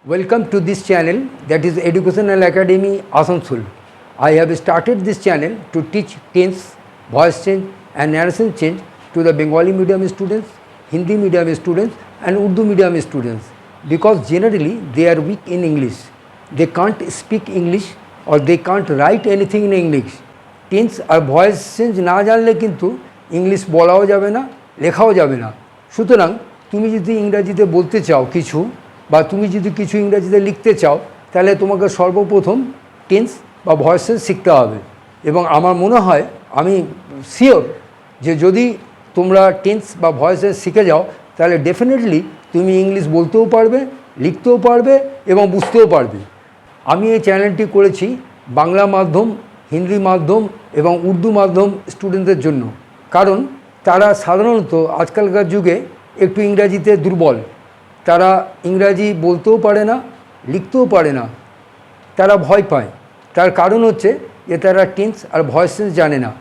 Welcome to this channel, that is Educational Academy Asansol. I have started this channel to teach tense, voice change and narration change to the Bengali medium students, Hindi medium students and Urdu medium students, because generally they are weak in English. They can't speak English or they can't write anything in English. Tense আর voice change না জানলে কিন্তু English বলাও যাবে না, লেখাও যাবে না। সুতরাং তুমি যদি ইংরাজিতে বলতে চাও কিছু, বা তুমি যদি কিছু ইংরাজিতে লিখতে চাও, তাহলে তোমাকে সর্বপ্রথম টেন্স বা ভয়েস চেঞ্জ শিখতে হবে। এবং আমার মনে হয়, আমি শিওর যে যদি তোমরা টেন্স বা ভয়েস চেঞ্জ শিখে যাও, তাহলে ডেফিনেটলি তুমি ইংলিশ বলতেও পারবে, লিখতেও পারবে এবং বুঝতেও পারবে। আমি এই চ্যানেলটি করেছি বাংলা মাধ্যম, হিন্দি মাধ্যম এবং উর্দু মাধ্যম স্টুডেন্টদের জন্য, কারণ তারা সাধারণত আজকালকার যুগে একটু ইংরাজিতে দুর্বল। তারা ইংরাজি বলতেও পারে না, লিখতেও পারে না, তারা ভয় পায়। তার কারণ হচ্ছে যে তারা টেন্স আর ভয়েস চেঞ্জ জানে না।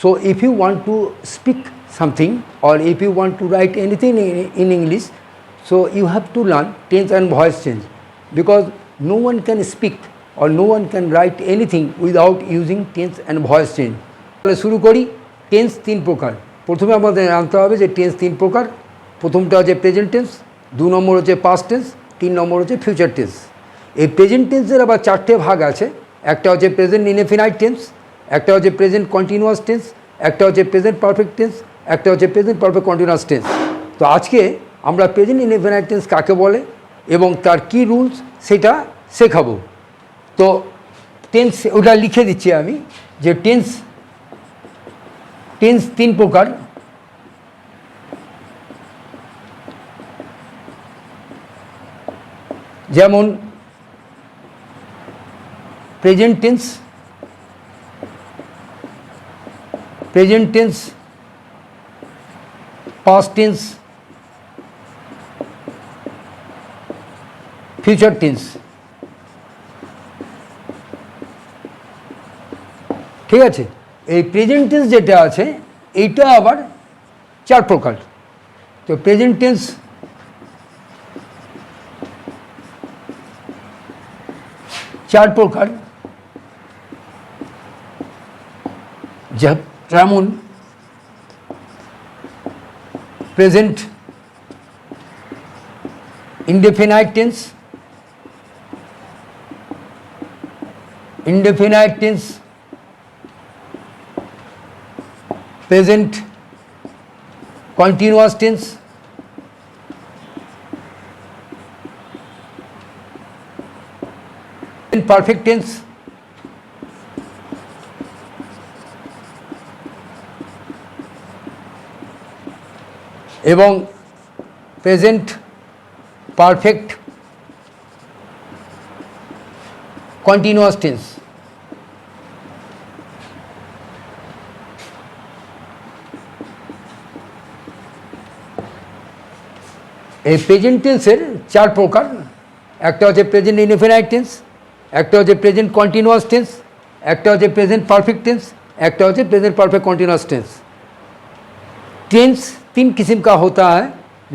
So if you want to speak something or if you want to write anything in English, so you have to learn tense and voice change, because no one can speak or no one can write anything without using tense and voice change. তাহলে শুরু করি। Tense তিন প্রকার। প্রথমে আমাদের জানতে হবে যে টেন্স তিন প্রকার। প্রথমটা হচ্ছে প্রেজেন্ট টেন্স, 2 নম্বর হচ্ছে পাস্ট টেন্স, 3 নম্বর হচ্ছে ফিউচার টেন্স। এই প্রেজেন্ট টেন্সের আবার 4টে ভাগ আছে। একটা হচ্ছে প্রেজেন্ট ইনডেফিনাইট টেন্স, একটা হচ্ছে প্রেজেন্ট কন্টিনিউয়াস টেন্স, একটা হচ্ছে প্রেজেন্ট পারফেক্ট টেন্স, একটা হচ্ছে প্রেজেন্ট পারফেক্ট কন্টিনিউয়াস টেন্স। তো আজকে আমরা প্রেজেন্ট ইনডেফিনাইট টেন্স কাকে বলে এবং তার কী রুলস সেটা শেখাবো। তো টেন্স ওটা লিখে দিচ্ছি আমি, যে টেন্স তিন প্রকার। যেমন present tense, past tense, future tense. ঠিক আছে। এই প্রেজেন্ট টেন্স যেটা আছে এইটা আবার 4 প্রকার। তো প্রেজেন্ট টেন্স চার প্রকার, যেমন present indefinite tense, present continuous tense, perfect tense এবং প্রেজেন্ট পারফেক্ট কন্টিনিউয়াস টেন্স। এই প্রেজেন্ট টেন্সের 4 প্রকার। একটা হচ্ছে প্রেজেন্ট ইনডেফিনাইট টেন্স, একটা হচ্ছে প্রেজেন্ট কন্টিনিউয়াস টেন্স, একটা হচ্ছে প্রেজেন্ট পারফेक्ट टेंस, একটা হচ্ছে present perfect continuous tense. Tense 3 किस्म का होता है।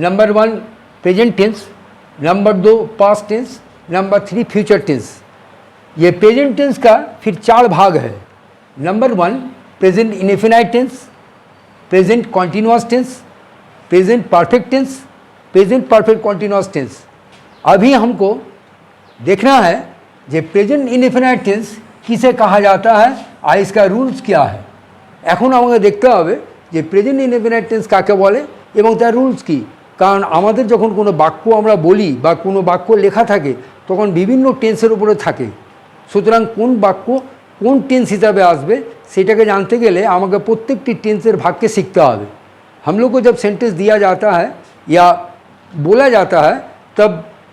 Number 1 present tense, number 2 past tense, number 3 future tense. ये प्रेजेंट टेंस का फिर 4 भाग है। Number 1 present indefinite tense, present continuous tense, present perfect tense, present perfect continuous tense. अभी हमको देखना है যে প্রেজেন্ট ইনডেফিনাইট টেন্স কিসে কাহা যাতা है আর इसका রুলস क्या है। এখন আমাকে দেখতে হবে যে প্রেজেন্ট ইনডেফিনাইট টেন্স কাকে বলে এবং তার রুলস কী। কারণ আমাদের যখন কোনো বাক্য আমরা বলি বা কোনো বাক্য লেখা থাকে তখন বিভিন্ন টেন্সের উপরে থাকে। সুতরাং কোন বাক্য কোন টেন্স হিসাবে আসবে সেটাকে জানতে গেলে আমাকে প্রত্যেকটি টেন্সের ভাগকে শিখতে হবে। हम लोग को जब सेंटेंस दिया जाता है या बोला जाता है तब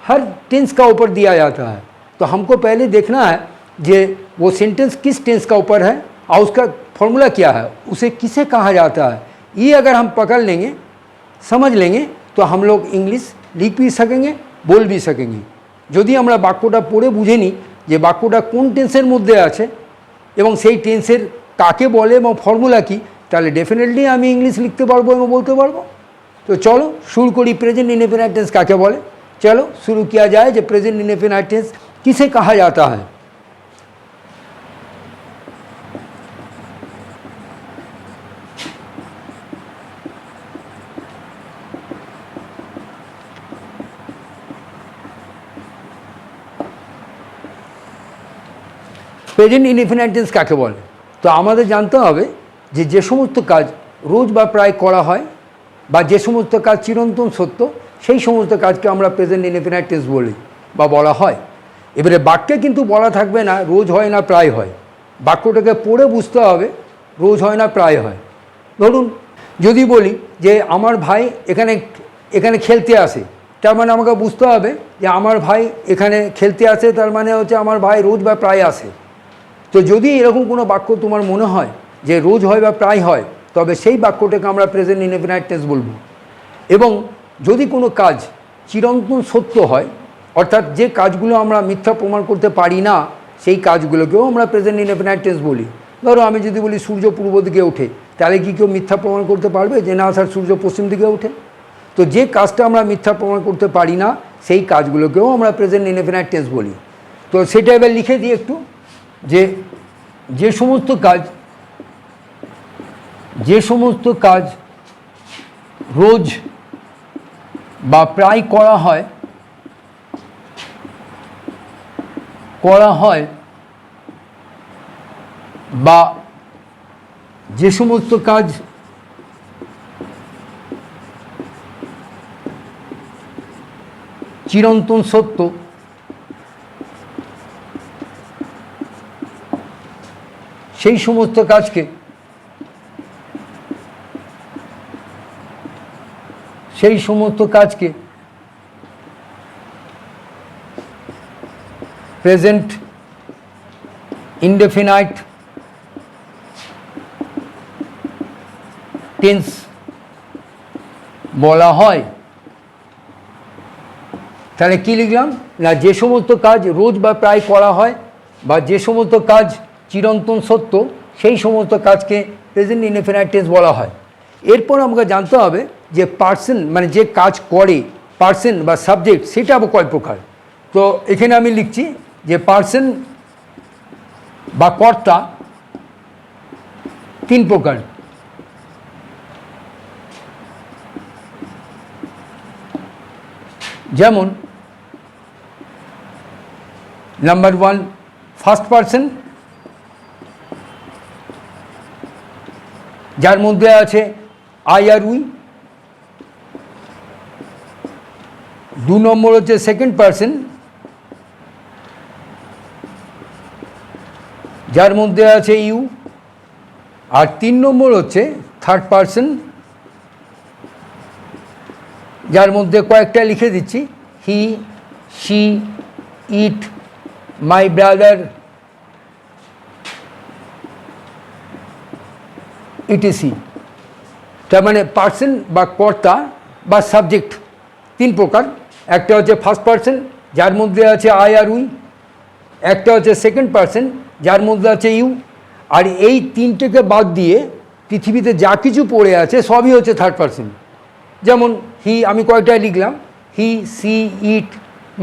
हर टेंस का ऊपर दिया जाता है। तो हमको पहले देखना है कि वो सेंटेंस किस टेंस का ऊपर है और उसका फॉर्मूला क्या है, उसे किसे कहा जाता है। ये अगर हम पकड़ लेंगे, समझ लेंगे, तो हम लोग इंग्लिश लिख भी सकेंगे, बोल भी सकेंगे। यदि আমরা বাক্যটা পড়ে বুঝে নিই যে বাক্যটা কোন টেন্সের মধ্যে আছে এবং সেই টেন্সের কাকে বলে এবং ফর্মুলা কী, তাহলে ডেফিনেটলি আমি ইংলিশ লিখতে পারবো এবং বলতে পারবো। তো চলো শুরু করি প্রেজেন্ট ইনডেফিনাইট টেন্স কাকে বলে। चलो शुरू किया जाए जो प्रेजेंट इंडेफिनाइट टेंस किसे कहा जाता है। প্রেজেন্ট ইনডেফিনাইট টেন্স কাকে বলে? তো আমাদের জানতে হবে যে সমস্ত কাজ রোজ বা প্রায় করা হয় বা যে সমস্ত কাজ চিরন্তন সত্য সেই সমস্ত কাজকে আমরা প্রেজেন্ট ইনডেফিনাইট টেন্স বলি বা বলা হয়। এবারে বাক্যে কিন্তু বলা থাকবে না রোজ হয় না প্রায় হয়, বাক্যটাকে পড়ে বুঝতে হবে রোজ হয় না প্রায় হয়। ধরুন যদি বলি যে আমার ভাই এখানে খেলতে আসে, তার মানে আমাকে বুঝতে হবে যে আমার ভাই এখানে খেলতে আসে, তার মানে হচ্ছে আমার ভাই রোজ বা প্রায় আসে। তো যদি এরকম কোনো বাক্য তোমার মনে হয় যে রোজ হয় বা প্রায় হয়, তবে সেই বাক্যটাকে আমরা প্রেজেন্ট ইনডেফিনাইট টেন্স বলবো। এবং যদি কোনো কাজ চিরন্তন সত্য হয়, অর্থাৎ যে কাজগুলো আমরা মিথ্যা প্রমাণ করতে পারি না সেই কাজগুলোকেও আমরা প্রেজেন্ট ইনডেফিনাইট টেন্স বলি। ধরো আমি যদি বলি সূর্য পূর্ব দিকে ওঠে, তাহলে কি কেউ মিথ্যা প্রমাণ করতে পারবে যে না স্যার সূর্য পশ্চিম দিকে ওঠে? তো যে কাজটা আমরা মিথ্যা প্রমাণ করতে পারি না সেই কাজগুলোকেও আমরা প্রেজেন্ট ইনডেফিনাইট টেন্স বলি। তো সেটা এবার লিখে দিই একটু, যে সমস্ত কাজ রোজ বা প্রায় করা হয় বা যে সমস্ত কাজ চিরন্তন সত্য সেই সমস্ত কাজকে প্রেজেন্ট ইনডেফিনাইট টেন্স বলা হয়। তাহলে কি লিখলাম না, যে সমস্ত কাজ রোজ বা প্রায় করা হয় বা যে সমস্ত কাজ চিরন্তন সত্য সেই সমস্ত কাজকে প্রেজেন্ট ইনডেফিনাইট টেন্স বলা হয়। এরপর আমাকে জানতে হবে যে পার্সন মানে যে কাজ করে পার্সন বা সাবজেক্ট সেটা আবার কয় প্রকার। তো এখানে আমি লিখছি যে পার্সন বা কর্তা তিন প্রকার। যেমন নাম্বার 1 ফার্স্ট পার্সন, যার মধ্যে আছে আই আর উই। 2 নম্বর হচ্ছে সেকেন্ড পার্সন, যার মধ্যে আছে ইউ। আর 3 নম্বর হচ্ছে থার্ড পার্সন, যার মধ্যে কয়েকটা লিখে দিচ্ছি, he, she, it, my brother, E T C. তার মানে পার্সন বা কর্তা বা সাবজেক্ট তিন প্রকার। একটা হচ্ছে ফার্স্ট পার্সন, যার মধ্যে আছে আই আর উই। একটা হচ্ছে সেকেন্ড পার্সন, যার মধ্যে আছে ইউ। আর এই তিনটেকে বাদ দিয়ে পৃথিবীতে যা কিছু পড়ে আছে সবই হচ্ছে থার্ড পার্সন। যেমন হি, আমি কয়েকটায় লিখলাম, হি, সি, ইট,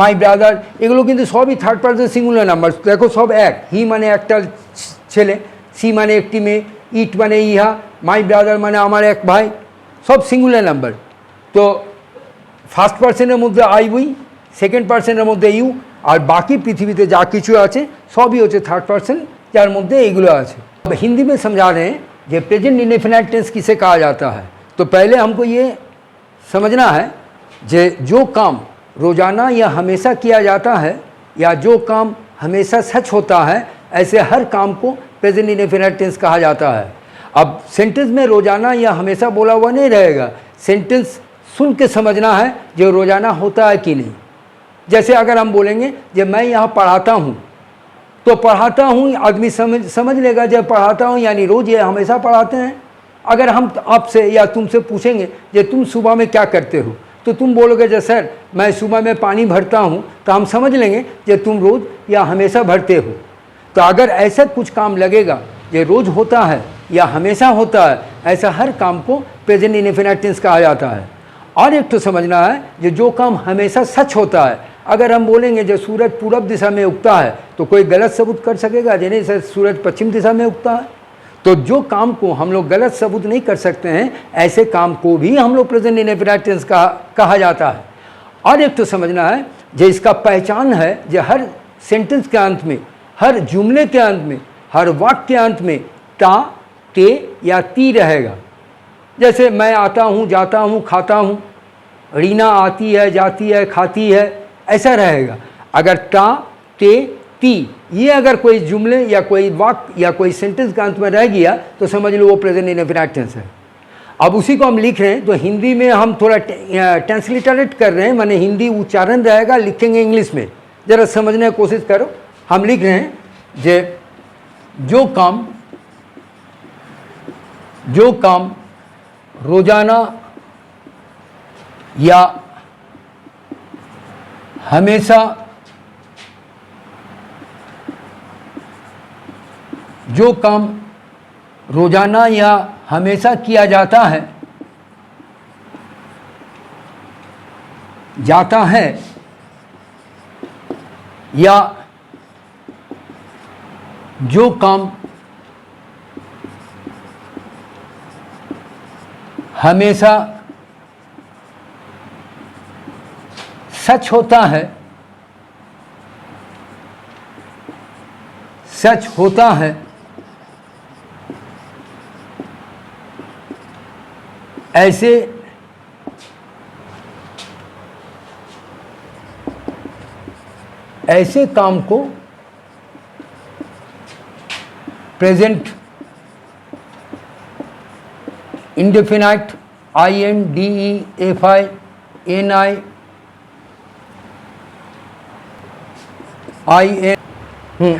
মাই ব্রাদার, এগুলো কিন্তু সবই থার্ড পার্সন সিঙ্গুলার নাম্বার। দেখো সব এক। হি মানে একটা ছেলে, সি মানে একটি মেয়ে, ইট মানে ইহা, মাই ব্রাদার মানে আমার এক ভাই, সব সিঙ্গুলার নাম্বার। তো ফার্স্ট পার্সনের মধ্যে আই উই, সেকেন্ড পার্সনের মধ্যে ইউ, আর বাকি পৃথিবীতে যা কিছু আছে সবই হচ্ছে থাर्ड पर्सन যার মধ্যে এইগুলো আছে। अब हिंदी में समझा रहे हैं कि प्रेजेंट इंडेफिनाइट टेंस किसे कहा जाता है। तो पहले हमको ये समझना है कि जो काम रोज़ाना या हमेशा किया जाता है या जो काम हमेशा सच होता है, ऐसे हर काम को प्रेजेंट इंडेफिनाइट टेंस कहा जाता है। अब सेंटेंस में रोज़ाना या हमेशा बोला हुआ नहीं रहेगा, सेंटेंस सुन के समझना है जो रोज़ाना होता है कि नहीं। जैसे अगर हम बोलेंगे जब मैं यहाँ पढ़ाता हूँ, तो पढ़ाता हूँ आदमी समझ लेगा जब पढ़ाता हूँ यानी रोज़ ये हमेशा पढ़ाते हैं। अगर हम आपसे या तुमसे पूछेंगे कि तुम सुबह में क्या करते हो, तो तुम बोलोगे जैसे सर मैं सुबह में पानी भरता हूँ, तो हम समझ लेंगे कि तुम रोज़ या हमेशा भरते हो। तो अगर ऐसा कुछ काम लगेगा ये रोज़ होता है या हमेशा होता है, ऐसा हर काम को प्रेजेंट इंडेफिनाइट टेंस कहा जाता है। और एक तो समझना है जो काम हमेशा सच होता है, अगर हम बोलेंगे जो सूरज पूरब दिशा में उगता है तो कोई गलत सबूत कर सकेगा? नहीं सर, सूरज पश्चिम दिशा में उगता है। तो जो काम को हम लोग गलत सबूत नहीं कर सकते हैं, ऐसे काम को भी हम लोग प्रेजेंट इंडेफिनिट टेंस कहा जाता है। और एक तो समझना है जो इसका पहचान है, जो हर सेंटेंस के अंत में, हर जुमले के अंत में, हर वाक्य के अंत में ता, ते या ती रहेगा। जैसे मैं आता हूँ, जाता हूँ, खाता हूँ, रीना आती है, जाती है, खाती है, ऐसा रहेगा। अगर ता, ते, ती ये अगर कोई जुमले या कोई वाक्य या कोई सेंटेंस का अंत में रह गया तो समझ लो वो प्रेजेंट इंडेफिनिट टेंस है। अब उसी को हम लिख रहे हैं तो हिंदी में हम थोड़ा ट्रांसलिटरेट कर रहे हैं, माने हिंदी उच्चारण रहेगा, लिखेंगे इंग्लिश में। ज़रा समझने की कोशिश करो। हम लिख रहे हैं जो काम रोजाना या हमेशा, जो काम रोजाना या हमेशा किया जाता है या जो काम हमेशा सच होता है, ऐसे काम को प्रेजेंट इंडेफिनाइट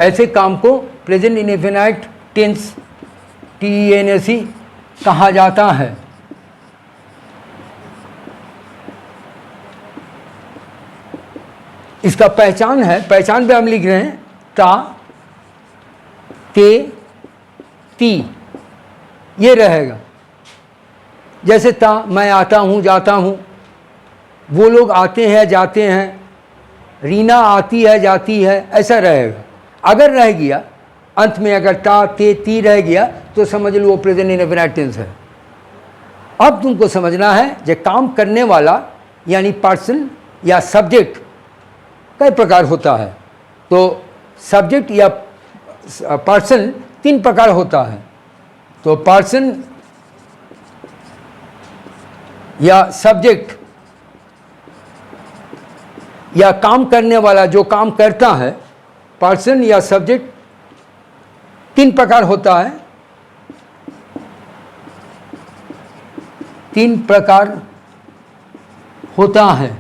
ऐसे काम को प्रेजेंट इंडेफिनाइट टेंस TENSE कहा जाता है। इसका पहचान है, पहचान पे हम लिख रहे हैं ता, ते, ती ये रहेगा। जैसे ता, मैं आता हूँ, जाता हूँ, वो लोग आते हैं, जाते हैं, रीना आती है, जाती है, ऐसा रहेगा। अगर रह गया अंत में, अगर ता, ते, ती रह गया तो समझ लो वो प्रेजेंट इंडेफिनिट टेंस है। अब तुमको समझना है जो काम करने वाला यानी पर्सन या सब्जेक्ट कई प्रकार होता है। तो सब्जेक्ट या पर्सन 3 प्रकार होता है। तो पर्सन या सब्जेक्ट या काम करने वाला जो काम करता है, पर्सन या सब्जेक्ट 3 प्रकार होता है। 3 प्रकार होता है।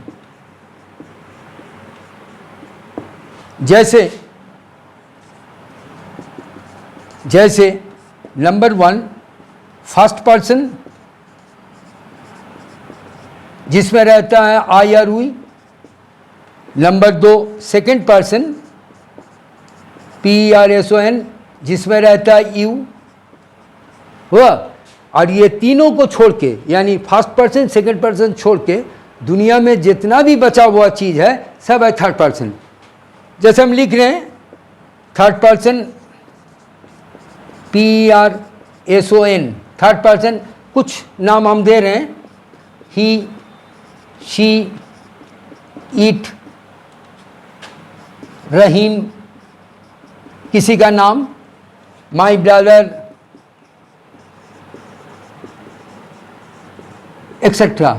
जैसे नंबर 1 फर्स्ट पर्सन जिसमें रहता है आई और we. Number 2 second person PERSON जिसमें रहता है यू हुआ। और ये तीनों को छोड़ के यानी फर्स्ट पर्सन सेकंड पर्सन छोड़ के दुनिया में जितना भी बचा हुआ चीज़ है सब है थर्ड पर्सन। जैसे हम लिख रहे हैं third person PERSON third person, कुछ नाम हम दे रहे हैं ही, शी, इट, रहीम, किसी का नाम माई ब्रदर एक्सेट्रा,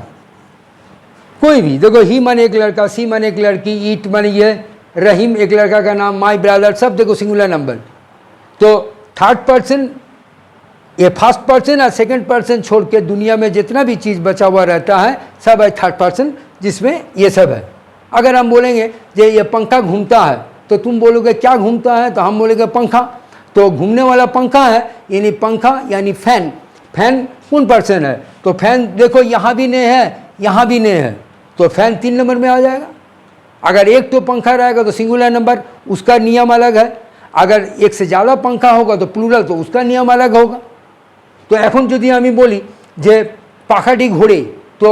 कोई भी। देखो ही माने एक लड़का, सी माने एक लड़की, ईट माने ये, रहीम एक लड़का का नाम, माई ब्रदर, सब देखो सिंगुलर नंबर। तो थर्ड पर्सन ये फर्स्ट पर्सन और सेकंड पर्सन छोड़ के दुनिया में जितना भी चीज़ बचा हुआ रहता है सब है थर्ड पर्सन, जिसमें ये सब है। अगर हम बोलेंगे ये पंखा घूमता है तो तुम बोलोगे क्या घूमता है, तो हम बोलेंगे पंखा। तो घूमने वाला पंखा है यानी पंखा यानी फैन। फैन कौन पर्सन है, तो फैन देखो यहाँ भी ने है, यहाँ भी ने है, तो फैन 3 नंबर में आ जाएगा। अगर एक तो पंखा रहेगा तो सिंगुलर नंबर, उसका नियम अलग है। अगर एक से ज़्यादा पंखा होगा तो प्लूरल, तो उसका नियम अलग होगा। तो এখন যদি আমি বলি যে পাখাটি ঘোরে, তো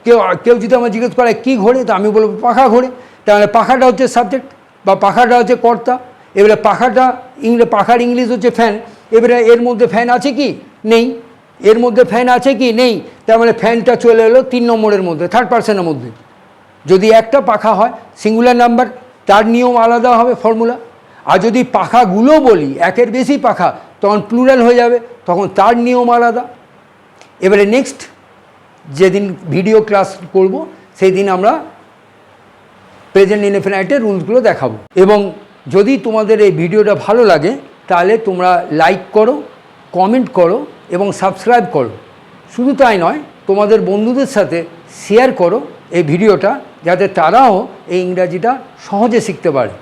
কেউ কেউ যদি আমার জিজ্ঞেস করে কী ঘোরে, তো আমি বলবো পাখা ঘোরে। তাহলে পাখাটা হচ্ছে সাবজেক্ট বা পাখাটা হচ্ছে কর্তা। এবারে পাখাটা পাখার ইংলিশ হচ্ছে ফ্যান। এবারে এর মধ্যে ফ্যান আছে কি? নেই। এর মধ্যে ফ্যান আছে কি? নেই। তার মানে ফ্যানটা চলে এলো 3 নম্বরের মধ্যে, থার্ড পার্সনের মধ্যে। যদি একটা পাখা হয় সিঙ্গুলার নাম্বার, তার নিয়ম আলাদা হবে, ফর্মুলা। আর যদি পাখাগুলো বলি, একের বেশি পাখা, তখন প্লুরাল হয়ে যাবে, তখন তার নিয়ম আলাদা। এবারে নেক্সট যেদিন ভিডিও ক্লাস করব সেই দিন আমরা প্রেজেন্ট ইনডেফিনাইটের রুলসগুলো দেখাবো। এবং যদি তোমাদের এই ভিডিওটা ভালো লাগে তাহলে তোমরা লাইক করো, কমেন্ট করো এবং সাবস্ক্রাইব করো। শুধু তাই নয়, তোমাদের বন্ধুদের সাথে শেয়ার করো এই ভিডিওটা, যাতে তারাও এই ইংরাজিটা সহজে শিখতে পারে।